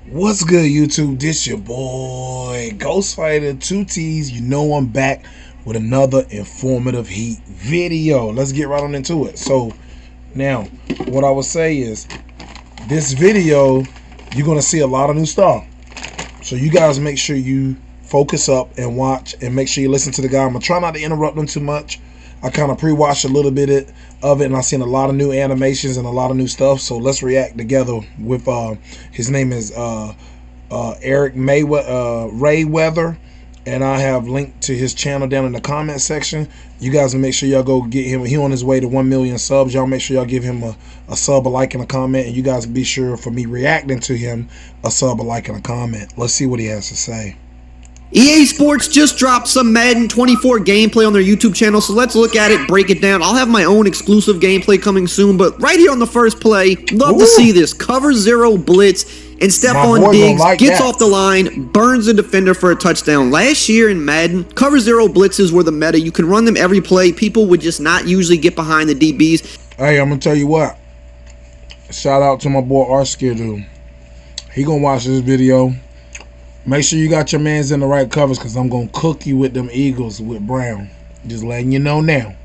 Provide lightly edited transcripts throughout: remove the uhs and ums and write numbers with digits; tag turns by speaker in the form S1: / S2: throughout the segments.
S1: What's good, YouTube? This your boy Ghostfighter 2T's. You know I'm back with another informative heat video. Let's get right on into it. So now what I would say is this video, you're gonna see a lot of new stuff. So you guys make sure you focus up and watch, and make sure you listen to the guy. I'm gonna try not to interrupt them too much. I kind of pre-watched a little bit of it, and I've seen a lot of new animations and a lot of new stuff. So let's react together with his name is EricRayWeather, and I have linked to his channel down in the comment section. You guys make sure y'all go get him. He on his way to 1 million subs. Y'all make sure y'all give him a sub, a like, and a comment. And you guys be sure for me reacting to him, a sub, a like, and a comment. Let's see what he has to say.
S2: EA Sports just dropped some Madden 24 gameplay on their YouTube channel, so let's look at it, break it down. I'll have my own exclusive gameplay coming soon, but right here on the first play, love to see this. Cover zero blitz, and Stephon Diggs gets off the line, burns the defender for a touchdown. Last year in Madden, cover zero blitzes were the meta. You can run them every play. People would just not usually get behind the DBs.
S1: Hey, I'm going to tell you what. Shout out to my boy R-Skidoo. He going to watch this video. Make sure you got your mans in the right covers, because I'm going to cook you with them Eagles with Brown. Just letting you know now.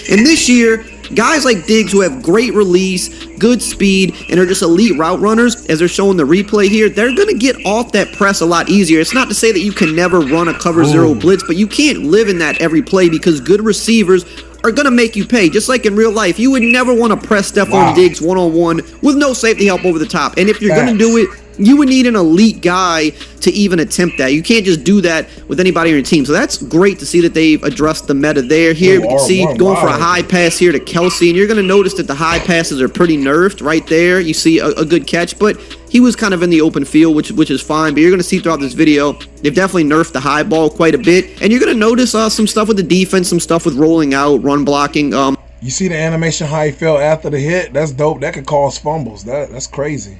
S2: And this year, guys like Diggs, who have great release, good speed, and are just elite route runners, as they're showing the replay here, they're going to get off that press a lot easier. It's not to say that you can never run a cover zero blitz, but you can't live in that every play, because good receivers are going to make you pay. Just like in real life, you would never want to press Stephon Diggs one-on-one with no safety help over the top. And if you're going to do it, you would need an elite guy to even attempt that. You can't just do that with anybody on your team. So that's great to see that they've addressed the meta there. Here we can see going for a high pass here to Kelsey, and you're going to notice that the high passes are pretty nerfed right there. You see a good catch, but he was kind of in the open field, which is fine. But you're going to see throughout this video, they've definitely nerfed the high ball quite a bit. And you're going to notice some stuff with the defense, some stuff with rolling out, run blocking.
S1: You see the animation how he fell after the hit? That's dope. That could cause fumbles. That's crazy.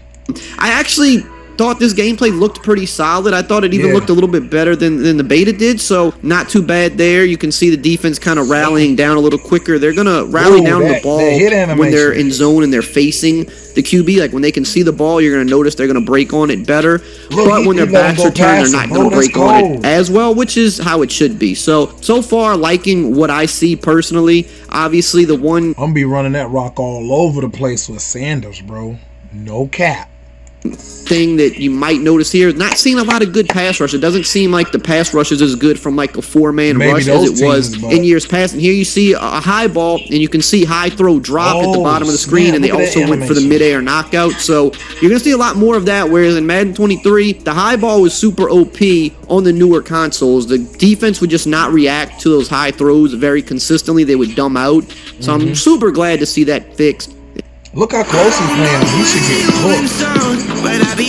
S2: I actually thought this gameplay looked pretty solid. I thought it even looked a little bit better than the beta did, so not too bad there. You can see the defense kind of rallying down a little quicker. They're going to rally down the ball when they're in zone and they're facing the QB. Like when they can see the ball, you're going to notice they're going to break on it better. But when their backs are turned, they're not going to break on it as well, which is how it should be. So far, liking what I see personally. Obviously, the one...
S1: I'm going to be running that rock all over the place with Sanders, bro. No cap.
S2: Thing that you might notice here, not seeing a lot of good pass rush. It doesn't seem like the pass rush is as good from like a four-man rush as it was in years past. And here you see a high ball, and you can see high throw drop at the bottom of the screen, and they also went for the mid-air knockout. So you're going to see a lot more of that, whereas in Madden 23, the high ball was super OP on the newer consoles. The defense would just not react to those high throws very consistently. They would dumb out. So I'm super glad to see that fixed.
S1: Look how close he's playing. He should get cooked.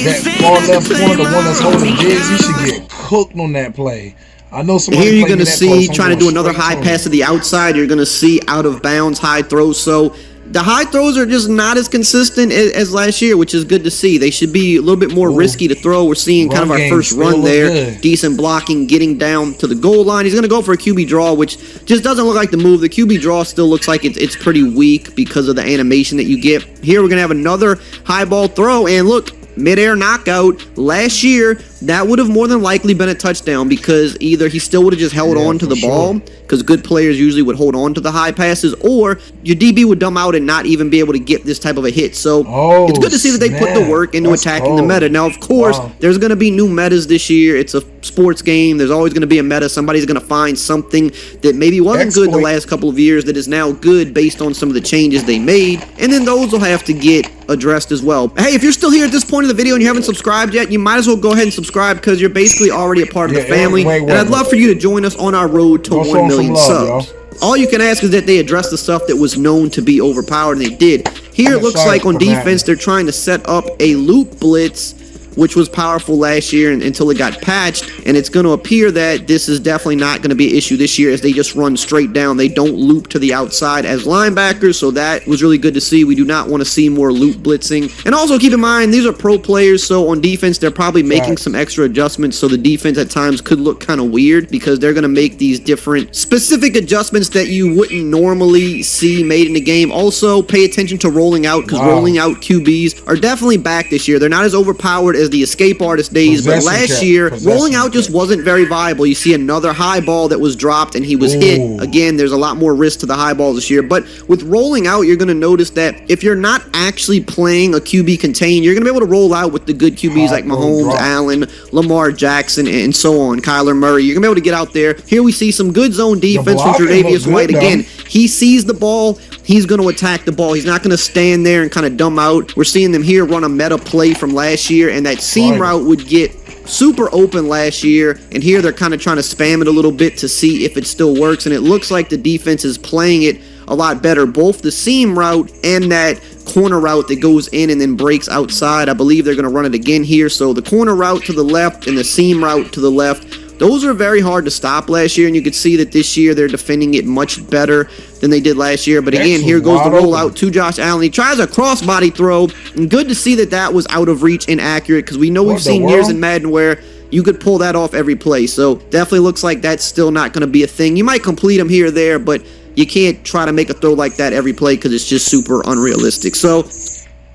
S1: That far left corner, the one that's holding Diggs, he should get cooked on that play. I know somebody.
S2: Here you're going to see trying to do another high pass to the outside. You're going to see out of bounds high throws. So the high throws are just not as consistent as last year, which is good to see. They should be a little bit more risky to throw. We're seeing kind of our first run there. Decent blocking, getting down to the goal line. He's going to go for a QB draw, which just doesn't look like the move. The QB draw still looks like it's pretty weak because of the animation that you get. Here we're going to have another high ball throw, and look, mid-air knockout. Last year, that would have more than likely been a touchdown, because either he still would have just held on to the ball, because good players usually would hold on to the high passes, or your DB would dumb out and not even be able to get this type of a hit. So it's good to see that they put the work into attacking the meta. Now, of course, there's going to be new metas this year. It's a sports game. There's always going to be a meta. Somebody's going to find something that maybe wasn't good the last couple of years that is now good based on some of the changes they made, and then those will have to get addressed as well. Hey, if you're still here at this point of the video and you haven't subscribed yet, you might as well go ahead and subscribe, because you're basically already a part of the family, and I'd love for you to join us on our road to 1 million subs. All you can ask is that they address the stuff that was known to be overpowered, and they did. Here it looks like on defense they're trying to set up a loop blitz, which was powerful last year until it got patched, and it's going to appear that this is definitely not going to be an issue this year, as they just run straight down. They don't loop to the outside as linebackers, so that was really good to see. We do not want to see more loop blitzing. And also keep in mind, these are pro players, so on defense they're probably making some extra adjustments, so the defense at times could look kind of weird, because they're going to make these different specific adjustments that you wouldn't normally see made in the game. Also, pay attention to rolling out, because rolling out QBs are definitely back this year. They're not as overpowered as the escape artist days, but last year, rolling out just wasn't very viable. You see another high ball that was dropped, and he was hit. Again, there's a lot more risk to the high balls this year, but with rolling out, you're going to notice that if you're not actually playing a QB contain, you're going to be able to roll out with the good QBs like Mahomes, Allen, Lamar Jackson, and so on, Kyler Murray. You're going to be able to get out there. Here we see some good zone defense from Tre'Davious White. Again, he sees the ball, he's going to attack the ball. He's not going to stand there and kind of dumb out. We're seeing them here run a meta play from last year, and that seam route would get super open last year, and here they're kind of trying to spam it a little bit to see if it still works, and it looks like the defense is playing it a lot better. Both the seam route and that corner route that goes in and then breaks outside, I believe they're going to run it again here. So the corner route to the left and the seam route to the left, those are very hard to stop last year, and you could see that this year they're defending it much better than they did last year. But again, here goes the rollout to Josh Allen. He tries a crossbody throw, and good to see that that was out of reach, inaccurate, because we know we've seen years in Madden where you could pull that off every play. So definitely looks like that's still not going to be a thing. You might complete them here or there, but you can't try to make a throw like that every play because it's just super unrealistic. So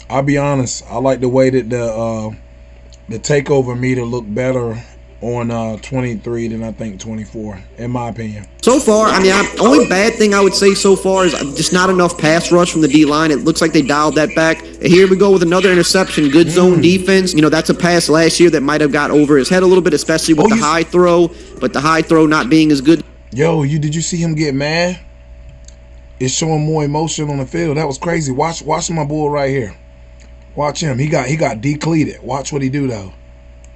S1: I'll be honest, I like the way that the takeover meter looked better on 23 than I think 24, in my opinion.
S2: So far, I mean, only bad thing I would say so far is just not enough pass rush from the D-line. It looks like they dialed that back. And here we go with another interception. Good zone defense. You know, that's a pass last year that might have got over his head a little bit, especially with the high throw, but the high throw not being as good.
S1: Yo, did you see him get mad? It's showing more emotion on the field. That was crazy. Watch my boy right here. Watch him. He got decleated. Watch what he do though.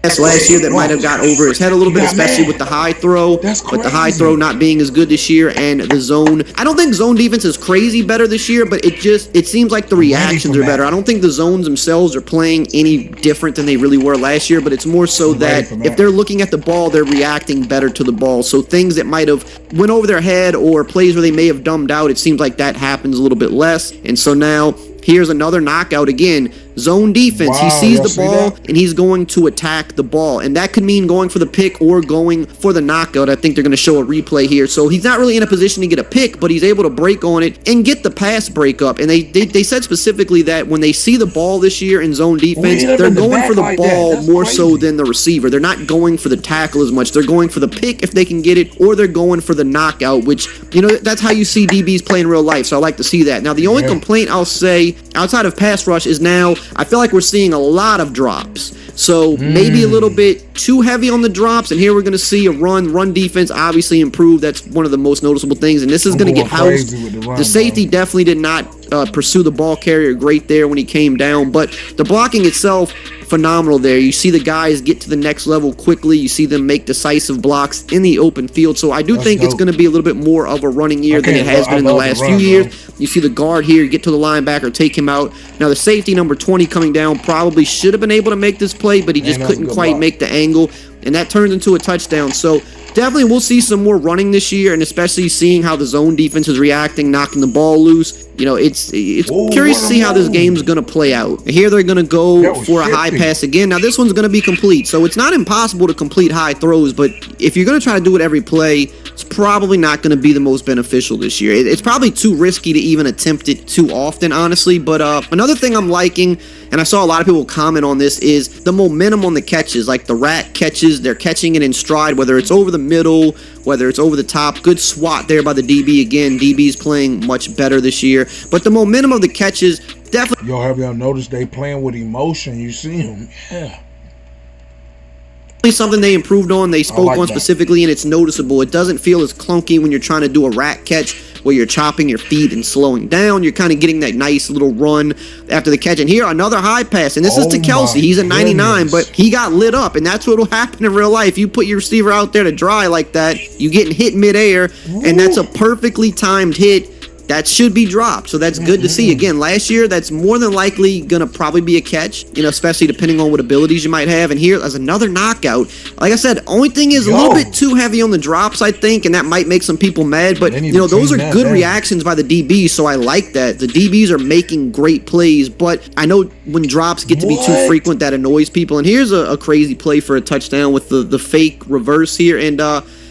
S2: Last year that might have got over his head a little bit, especially with the high throw. But the high throw not being as good this year, and the zone. I don't think zone defense is crazy better this year, but it seems like the reactions are better. I don't think the zones themselves are playing any different than they really were last year, but it's more so that if they're looking at the ball, they're reacting better to the ball. So things that might have went over their head or plays where they may have dumbed out, it seems like that happens a little bit less. And so now here's another knockout again. Zone defense. He sees the ball and he's going to attack the ball, and that could mean going for the pick or going for the knockout. I think they're going to show a replay here. So he's not really in a position to get a pick, but he's able to break on it and get the pass breakup. And they said specifically that when they see the ball this year in zone defense, they're going for the ball more so than the receiver. They're not going for the tackle as much. They're going for the pick if they can get it, or they're going for the knockout, which, you know, that's how you see DBs play in real life. So I like to see that. Now, the only complaint I'll say outside of pass rush is now I feel like we're seeing a lot of drops. So maybe a little bit too heavy on the drops, and here we're going to see a run defense obviously improve. That's one of the most noticeable things, and this is going to get housed. The safety definitely did not pursue the ball carrier great there when he came down, but the blocking itself, phenomenal there. You see the guys get to the next level quickly. You see them make decisive blocks in the open field. So I do think it's going to be a little bit more of a running year than it has been in the last few years. You see the guard here get to the linebacker, take him out. Now the safety, number 20, coming down, probably should have been able to make this play, but he just couldn't quite make the angle, and that turns into a touchdown. So definitely we'll see some more running this year, and especially seeing how the zone defense is reacting, knocking the ball loose. You know, it's curious to see how this game's going to play out. Here they're going to go for a high pass again. Now this one's going to be complete, so it's not impossible to complete high throws, but if you're going to try to do it every play, it's probably not going to be the most beneficial this year. It's probably too risky to even attempt it too often, honestly. But another thing I'm liking, and I saw a lot of people comment on this, is the momentum on the catches. Like the rat catches, they're catching it in stride, whether it's over the middle, whether it's over the top. Good swat there by the DB again. DB's playing much better this year. But the momentum of the catches definitely...
S1: Yo, have y'all noticed they playing with emotion? You see them? Yeah.
S2: Something they improved on, they spoke on specifically, and it's noticeable. It doesn't feel as clunky when you're trying to do a rat catch where you're chopping your feet and slowing down. You're kind of getting that nice little run after the catch. And here, another high pass, and this is to Kelsey. He's a 99, but he got lit up, and that's what will happen in real life. You put your receiver out there to dry like that, you getting hit midair, and that's a perfectly timed hit. That should be dropped, so that's good to see. Again, last year, that's more than likely going to probably be a catch, you know, especially depending on what abilities you might have. And here, as another knockout, like I said, only thing is a little bit too heavy on the drops, I think, and that might make some people mad. But, you know, those are good reactions by the DBs, so I like that. The DBs are making great plays, but I know when drops get to be too frequent, that annoys people. And here's a crazy play for a touchdown with the fake reverse here, and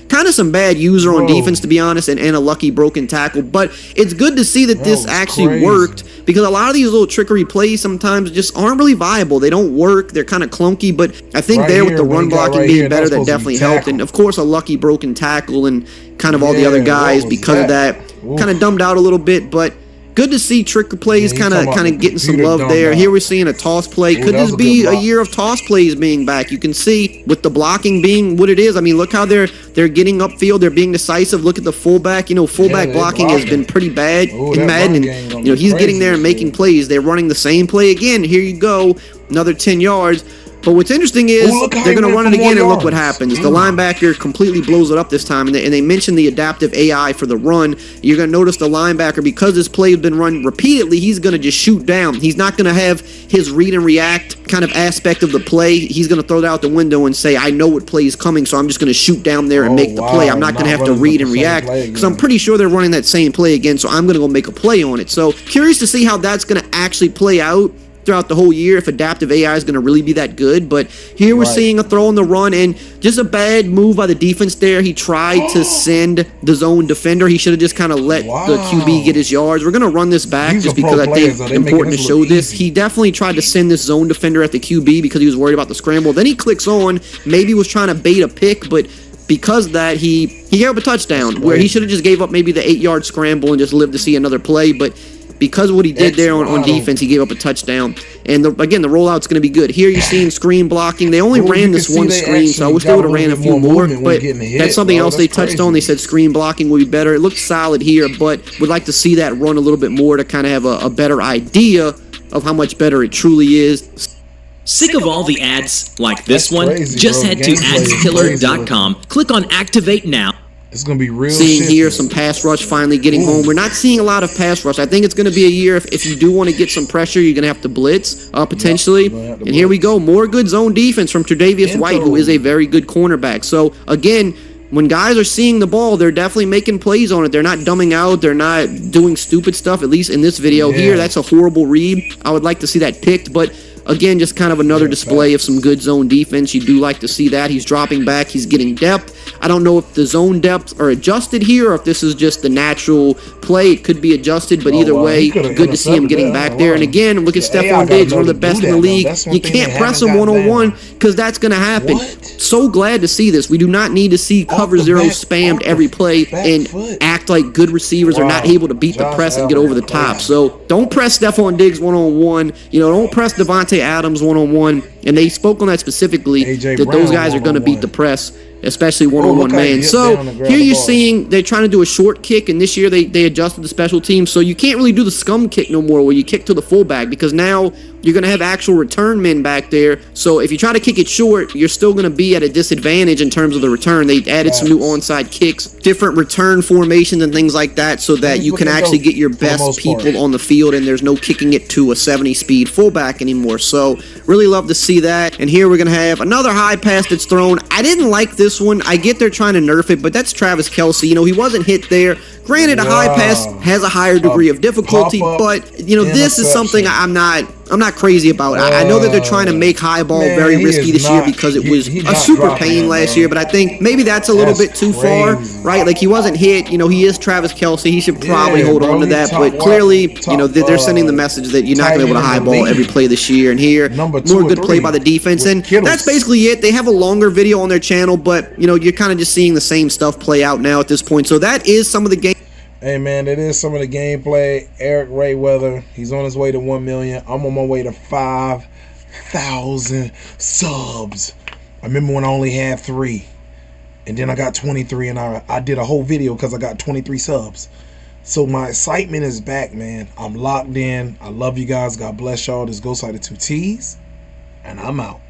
S2: Kind of some bad user on defense, to be honest, and a lucky broken tackle. But it's good to see that this actually worked, because a lot of these little trickery plays sometimes just aren't really viable. They don't work. They're kind of clunky. But I think there with the run blocking being better, that definitely helped. And of course, a lucky broken tackle and kind of all the other guys because of that kind of dumbed out a little bit. But good to see trick plays kind of getting some love there. Here we're seeing a toss play. Could this be a year of toss plays being back? You can see with the blocking being what it is. I mean, look how they're getting upfield. They're being decisive. Look at the fullback. You know, fullback blocking has been pretty bad in Madden. And, you know, he's getting there and making plays. They're running the same play again. Here you go, another 10 yards. But what's interesting is they're going to run it again, and look what happens. The linebacker completely blows it up this time, and they mentioned the adaptive AI for the run. You're going to notice the linebacker, because this play has been run repeatedly, he's going to just shoot down. He's not going to have his read and react kind of aspect of the play. He's going to throw it out the window and say, I know what play is coming, so I'm just going to shoot down there and make the play. I'm not going to have to read and react, because I'm pretty sure they're running that same play again, so I'm going to go make a play on it. So curious to see how that's going to actually play out throughout the whole year, if adaptive AI is going to really be that good. But here we're seeing a throw on the run, and just a bad move by the defense there. He tried to send the zone defender. He should have just kind of let the QB get his yards. We're going to run this back just because I think it's important to show this. He definitely tried to send this zone defender at the QB because he was worried about the scramble. Then he clicks on, maybe was trying to bait a pick, but because of that, he gave up a touchdown where he should have just gave up maybe the 8-yard scramble and just lived to see another play. But because of what he did there on defense, he gave up a touchdown. And again, the rollout's going to be good. Here you're seeing screen blocking. They only ran this one screen, so I wish they would have ran a few more. But that's something else they touched on. They said screen blocking would be better. It looked solid here, but would like to see that run a little bit more to kind of have a better idea of how much better it truly is.
S3: Sick of all the ads like this one? Just head to adskiller.com, click on Activate Now.
S1: It's going to be real.
S2: Seeing here some pass rush finally getting home. We're not seeing a lot of pass rush. I think it's going to be a year if you do want to get some pressure, you're going to have to blitz potentially. And here we go. More good zone defense from Tre'Davious White, who is a very good cornerback. So, again, when guys are seeing the ball, they're definitely making plays on it. They're not dumbing out. They're not doing stupid stuff, at least in this video here. That's a horrible read. I would like to see that picked, but again, just kind of another display of some good zone defense. You do like to see that. He's dropping back. He's getting depth. I don't know if the zone depths are adjusted here or if this is just the natural play. It could be adjusted, but either way, good to see him getting back there. And again, look at Stephon Diggs, one of the best in the league. You can't press him one-on-one because that's going to happen. So glad to see this. We do not need to see cover zero spammed every play and act like good receivers are not able to beat the press and get over the top. So don't press Stephon Diggs one-on-one. You know, don't press Devontae Adams one-on-one. And they spoke on that specifically, that those guys are going to beat the press, especially one-on-one man. So here you're seeing they're trying to do a short kick, and this year they adjusted the special teams, so you can't really do the scum kick no more where you kick to the fullback, because now you're going to have actual return men back there. So if you try to kick it short, you're still going to be at a disadvantage in terms of the return. They added some new onside kicks, different return formations and things like that, so that you can actually get your best people on the field, and there's no kicking it to a 70-speed fullback anymore. So really love to see that. And here we're going to have another high pass that's thrown. I didn't like this one. I get they're trying to nerf it, but that's Travis Kelce. You know, he wasn't hit there. Granted, a high pass has a higher degree of difficulty, but, you know, this is something I'm not crazy about. I know that they're trying to make high ball very risky this year because it was a super pain last year, but I think maybe that's a little bit too far, right? Like, he wasn't hit. You know, he is Travis Kelce. He should probably hold on to that, but clearly, you know, they're sending the message that you're not going to be able to high ball every play this year. And here, more good play by the defense, and that's basically it. They have a longer video on their channel, but, you know, you're kind of just seeing the same stuff play out now at this point. So that is some of the game.
S1: Hey man, that is some of the gameplay. EricRayWeather, he's on his way to 1 million. I'm on my way to 5,000 subs. I remember when I only had 3, and then I got 23, and I did a whole video because I got 23 subs. So my excitement is back, man. I'm locked in. I love you guys. God bless y'all. This Ghostwriter 2Ts, and I'm out.